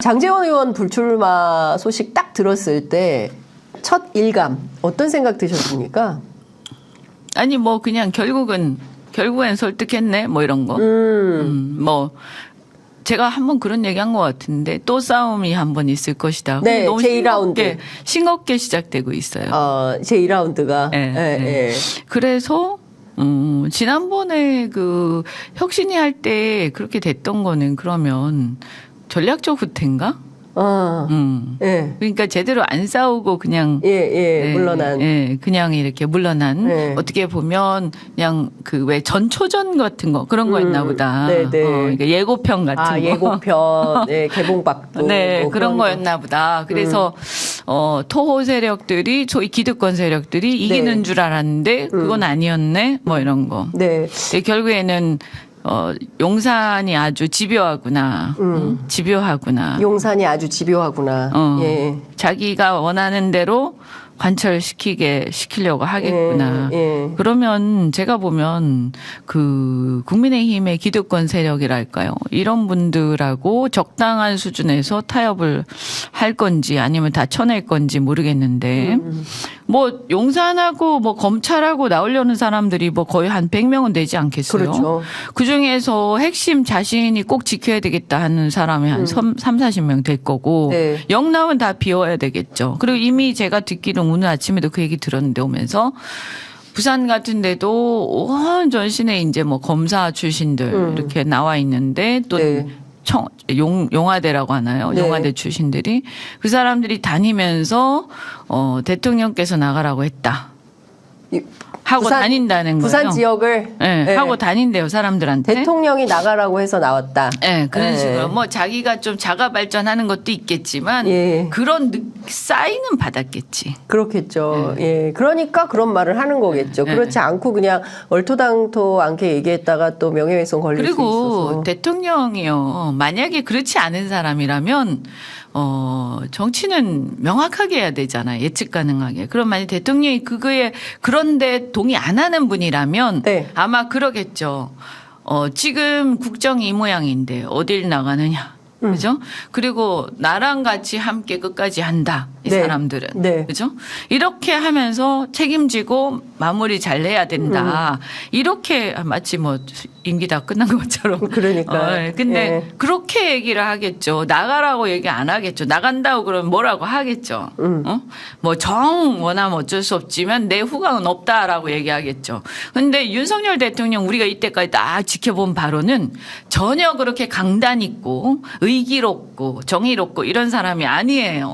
장제원 의원 불출마 소식 딱 들었을 때 첫 일감 어떤 생각 드셨습니까? 아니 뭐 그냥 결국엔 설득했네 뭐 이런 거. 뭐 제가 한번 그런 얘기한 것 같은데 또 싸움이 한번 있을 것이다. 네, 너무 제2라운드. 싱겁게 시작되고 있어요. 제2라운드가. 네. 그래서 지난번에 그 혁신이 할 때 그렇게 됐던 거는 그러면 전략적 후퇴인가? 예. 그러니까 제대로 안 싸우고 그냥 물러난. 그냥 이렇게 물러난 어떻게 보면 그냥 그 왜 전초전 같은 거 그런 거였나 보다. 그러니까 예고편 같은 거. 예고편, 개봉박도. 네, 뭐 그런 거였나 보다. 그래서 토호 세력들이 소위 기득권 세력들이 이기는 줄 알았는데 그건 아니었네. 뭐 이런 거. 네. 결국에는 용산이 아주 집요하구나. 집요하구나. 용산이 아주 집요하구나. 예. 자기가 원하는 대로 관철시키려고 하겠구나. 그러면 제가 보면 그 국민의힘의 기득권 세력이랄까요. 이런 분들하고 적당한 수준에서 타협을 할 건지 아니면 다 쳐낼 건지 모르겠는데 뭐 용산하고 뭐 검찰하고 나오려는 사람들이 뭐 거의 한 100명은 되지 않겠어요. 그렇죠. 그중에서 핵심 자신이 꼭 지켜야 되겠다 하는 사람이 한 30-40명 될 거고 영남은 다 비워야 되겠죠. 그리고 이미 제가 듣기로 오늘 아침에도 그 얘기 들었는데 오면서 부산 같은 데도 온 전신에 이제 뭐 검사 출신들 이렇게 나와 있는데 또 용화대라고 하나요? 용화대 출신들이 그 사람들이 다니면서 대통령께서 나가라고 했다. 하고 다닌다는 거예요. 부산 지역을 하고 다닌대요 사람들한테. 대통령이 나가라고 해서 나왔다. 그런 식으로 뭐 자기가 좀 자가 발전하는 것도 있겠지만 그런 사인은 받았겠지. 그렇겠죠. 그러니까 그런 말을 하는 거겠죠. 그렇지 않고 그냥 얼토당토 않게 얘기했다가 또 명예훼손 걸릴 수 있어서. 그리고 대통령이요. 만약에 그렇지 않은 사람이라면 정치는 명확하게 해야 되잖아요. 예측 가능하게. 그럼 만약 대통령이 그런데 동의 안 하는 분이라면 아마 그러겠죠. 지금 국정이 이 모양인데 어딜 나가느냐. 그죠? 그리고 나랑 같이 함께 끝까지 한다. 이 사람들은. 그죠? 이렇게 하면서 책임지고 마무리 잘 해야 된다. 이렇게 마치 뭐 임기 다 끝난 것처럼. 그러니까. 근데 그렇게 얘기를 하겠죠. 나가라고 얘기 안 하겠죠. 나간다고 그러면 뭐라고 하겠죠. 뭐 정 원하면 어쩔 수 없지만 내 후광은 없다라고 얘기하겠죠. 근데 윤석열 대통령 우리가 이때까지 딱 지켜본 바로는 전혀 그렇게 강단 있고 의기롭고 정의롭고 이런 사람이 아니에요.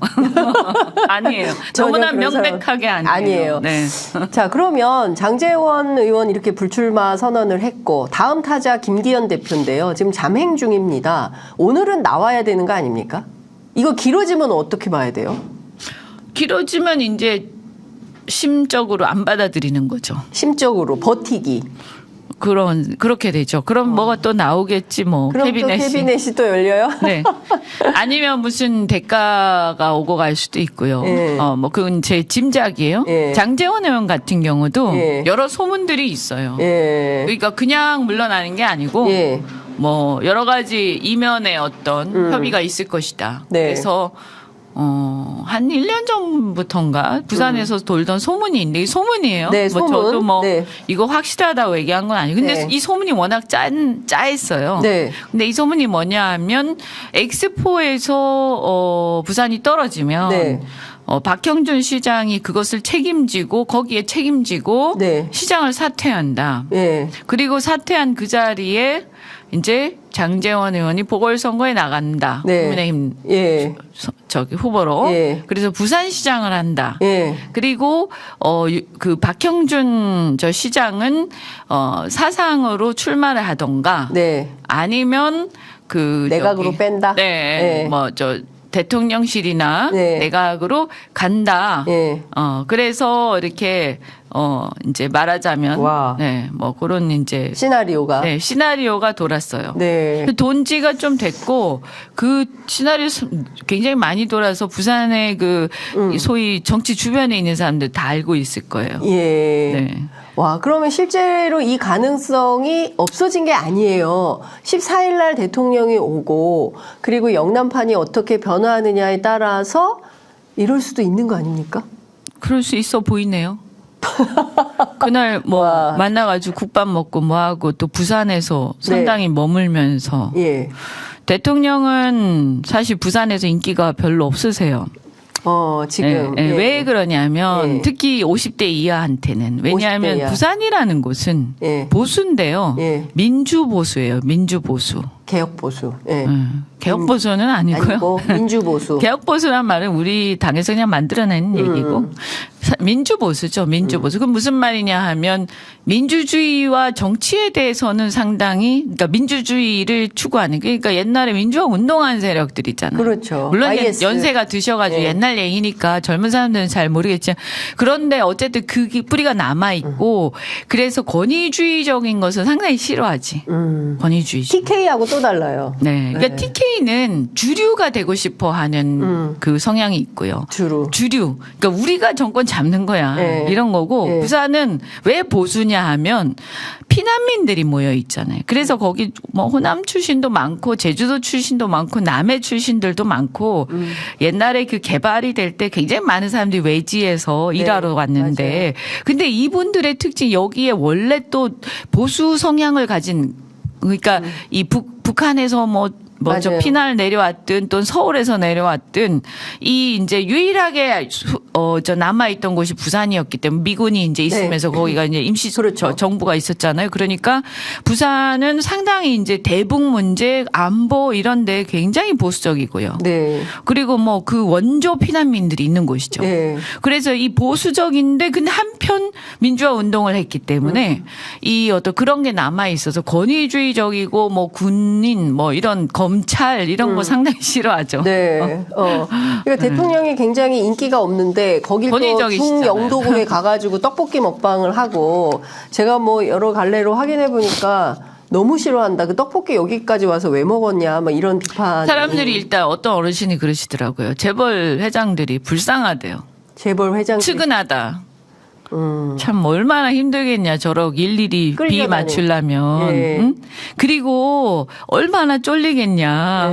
아니에요. 너무나 명백하게 아니에요. 네. 자, 그러면 장제원 의원 이렇게 불출마 선언을 했고 다음 타자 김기현 대표인데요. 지금 잠행 중입니다. 오늘은 나와야 되는 거 아닙니까? 이거 길어지면 어떻게 봐야 돼요? 길어지면 이제 심적으로 안 받아들이는 거죠. 심적으로 버티기. 그렇게 되죠. 그럼 뭐가 또 나오겠지 뭐. 그럼 캐비넷이. 또 캐비넷이 또 열려요? 네. 아니면 무슨 대가가 오고 갈 수도 있고요. 뭐 그건 제 짐작이에요. 장제원 의원 같은 경우도 여러 소문들이 있어요. 그러니까 그냥 물러나는 게 아니고 뭐 여러 가지 이면에 어떤 협의가 있을 것이다. 그래서 한 1년 전부터인가 부산에서 돌던 소문이 있는데 이 소문이에요. 뭐 소문. 저도 뭐 이거 확실하다고 얘기한 건 아니고 근데 이 소문이 워낙 짜했어요. 근데 이 소문이 뭐냐 하면 엑스포에서 부산이 떨어지면 박형준 시장이 그것을 책임지고 거기에 책임지고 시장을 사퇴한다. 그리고 사퇴한 그 자리에 이제 장제원 의원이 보궐선거에 나간다. 국민의힘 후보로. 그래서 부산시장을 한다. 그리고 그 박형준 저 시장은 사상으로 출마를 하던가 아니면 그 내각으로 뺀다. 뭐 저 대통령실이나 내각으로 간다. 그래서 이렇게 이제 말하자면 뭐 그런 이제 시나리오가 돌았어요. 돈지가 좀 됐고 그 시나리오 굉장히 많이 돌아서 부산의 그 소위 정치 주변에 있는 사람들 다 알고 있을 거예요. 와, 그러면 실제로 이 가능성이 없어진 게 아니에요. 14일 날 대통령이 오고 그리고 영남판이 어떻게 변화하느냐에 따라서 이럴 수도 있는 거 아닙니까? 그럴 수 있어 보이네요. 그날 뭐 와. 만나가지고 국밥 먹고 뭐 하고 또 부산에서 상당히 머물면서 예. 대통령은 사실 부산에서 인기가 별로 없으세요. 지금. 예, 예. 왜 그러냐면 예. 특히 50대 이하한테는 50대 왜냐하면 이하. 부산이라는 곳은 예. 보수인데요. 예. 민주보수예요. 민주보수. 개혁보수. 예. 개혁보수는 아니고요. 아니고 민주보수. 개혁보수란 말은 우리 당에서 그냥 만들어낸 얘기고 민주보수죠. 민주보수. 그럼 무슨 말이냐 하면 민주주의와 정치에 대해서는 상당히 그러니까 민주주의를 추구하는 그러니까 옛날에 민주화 운동하는 세력들 있잖아요. 그렇죠. 물론 IS. 연세가 드셔가지고 예. 옛날 얘기니까 젊은 사람들은 잘 모르겠지만 그런데 어쨌든 그 뿌리가 남아 있고 그래서 권위주의적인 것은 상당히 싫어하지. 권위주의. TK하고 또 달라요. 네. 그러니까 TK는 주류가 되고 싶어 하는 그 성향이 있고요. 주류. 그러니까 우리가 정권 잡는 거야. 네. 이런 거고 네. 부산은 왜 보수냐 하면 피난민들이 모여 있잖아요. 그래서 거기 뭐 호남 출신도 많고 제주도 출신도 많고 남해 출신들도 많고 옛날에 그 개발이 될 때 굉장히 많은 사람들이 외지에서 일하러 왔는데 맞아요. 근데 이분들의 특징 여기에 원래 또 보수 성향을 가진 그러니까 이 북한에서 뭐 먼저 맞아요. 피난을 내려왔든 또 서울에서 내려왔든 이 이제 유일하게 저 남아 있던 곳이 부산이었기 때문에 미군이 이제 있으면서 거기가 이제 임시 그렇죠. 정부가 있었잖아요. 그러니까 부산은 상당히 이제 대북 문제, 안보 이런 데 굉장히 보수적이고요. 네. 그리고 뭐 그 원조 피난민들이 있는 곳이죠. 네. 그래서 이 보수적인데 근데 한편 민주화 운동을 했기 때문에 이 어떤 그런 게 남아 있어서 권위주의적이고 뭐 군인 뭐 이런 검찰 이런 거 상당히 싫어하죠. 네. 그러니까 대통령이 굉장히 인기가 없는데 거길 또 권위적이시잖아요. 중영도구에 가가지고 떡볶이 먹방을 하고 제가 뭐 여러 갈래로 확인해 보니까 너무 싫어한다. 그 떡볶이 여기까지 와서 왜 먹었냐. 막 이런 비판. 사람들이 일단 어떤 어르신이 그러시더라고요. 재벌 회장들이 불쌍하대요. 재벌 회장 측은하다. 참 얼마나 힘들겠냐 저렇게 일일이 비 끌려다니. 맞추려면 예. 응? 그리고 얼마나 쫄리겠냐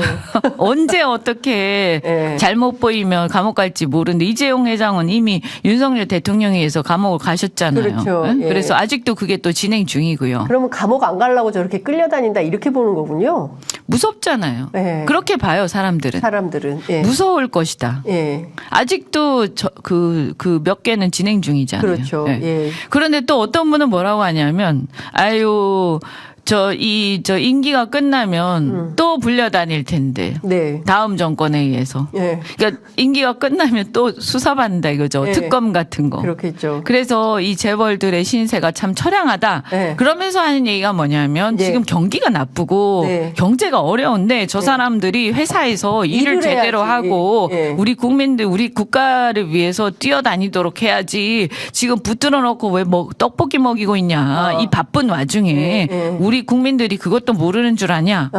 언제 어떻게 예. 잘못 보이면 감옥 갈지 모르는데 이재용 회장은 이미 윤석열 대통령에 의해서 감옥을 가셨잖아요. 그렇죠. 응? 예. 그래서 아직도 그게 또 진행 중이고요. 그러면 감옥 안 가려고 저렇게 끌려다닌다 이렇게 보는 거군요. 무섭잖아요. 예. 그렇게 봐요 사람들은. 사람들은. 예. 무서울 것이다. 예. 아직도 그 몇 개는 진행 중이잖아요. 그렇죠. 예. 예. 그런데 또 어떤 분은 뭐라고 하냐면, 아유, 저 임기가 끝나면 또 불려다닐 텐데. 네. 다음 정권에 의해서. 예. 그러니까 임기가 끝나면 또 수사받는다 이거죠. 네. 특검 같은 거. 그렇겠죠. 그래서 이 재벌들의 신세가 참 처량하다. 네. 그러면서 하는 얘기가 뭐냐면 네. 지금 경기가 나쁘고 네. 경제가 어려운데 저 사람들이 회사에서 일을 일을 제대로 해야지. 하고 네. 우리 국민들 우리 국가를 위해서 뛰어다니도록 해야지 지금 붙들어 놓고 왜 떡볶이 먹이고 있냐. 이 바쁜 와중에 네, 네. 우리 국민들이 그것도 모르는 줄 아냐.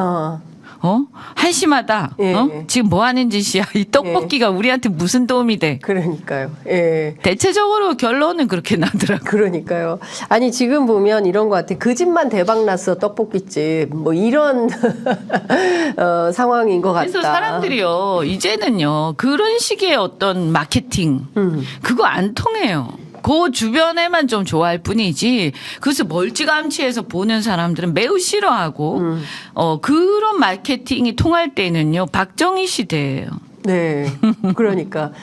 한심하다. 예. 지금 뭐 하는 짓이야. 이 떡볶이가 우리한테 무슨 도움이 돼. 그러니까요. 예. 대체적으로 결론은 그렇게 나더라고요. 그러니까요. 아니 지금 보면 이런 것 같아. 그 집만 대박 났어 떡볶이집. 뭐 이런 상황인 것 같다. 그래서 사람들이요 이제는요 그런 식의 어떤 마케팅 그거 안 통해요. 그 주변에만 좀 좋아할 뿐이지 그것을 멀찌감치해서 보는 사람들은 매우 싫어하고 그런 마케팅이 통할 때는요 박정희 시대예요. 네. 그러니까